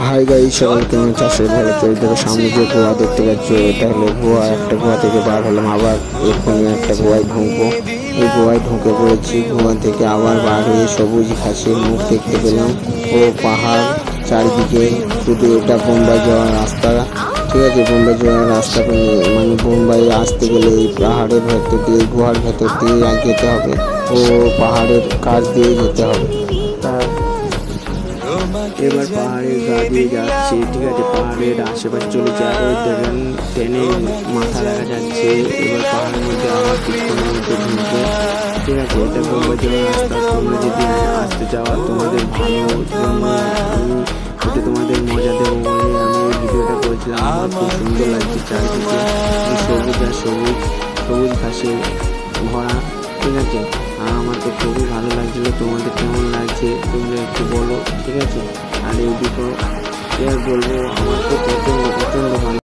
Hi guys, সকালে কেমন চাষের ভালো চলছে। দেখো সামনে যে গোয়া দেখতে পাচ্ছ, এটা হলো গোয়া। একটা গোয়া থেকে বার হলাম, আবার এক্ষুনি একটা গোয়ায় ঢুকবো। এই গোয়ায় ঢুকে পড়েছি। গোয়া থেকে আবার বার হয়ে সবুজ ঘাসের মুখ দেখতে পেলাম ও পাহাড় চারিদিকে। শুধু এটা বোম্বাই যাওয়ার রাস্তা, ঠিক আছে। বোম্বাই যাওয়ার রাস্তা মানে বোম্বাই আসতে গেলে এই পাহাড়ের ভেতর দিয়ে, গুহার ভেতর দিয়ে যেতে হবে ও পাহাড়ের কাছ দিয়ে যেতে হবে। এবার পাহাড়ের গা দিয়ে যাচ্ছে, ঠিক আছে। পাহাড়ের আশেপাশে চলেছে, আর ওই দেখেন ট্রেনের মাথা দেখা যাচ্ছে। এবার পাহাড়ের মধ্যে আবার কিছুক্ষণের মধ্যে ঢুকবো, ঠিক আছে। এটা বোম্বাই যাওয়ার রাস্তা। তোমরা যদি আসতে চাও, তোমাদের ভালো জন্য আমি এটা তোমাদের মজা দেবো বলে আমি এই ভিডিওটা করেছিলাম। আমার খুব সুন্দর লাগছে চারিদিকে সবুজ আর সবুজ, সবুজ ঘাসে ভরা, ঠিক আছে। আর আমার তো খুবই ভালো লাগছিলো। তোমাদের কেমন লাগছে তোমরা একটু বলো, ঠিক আছে। আর এইদিকেও বলবো, আমার তো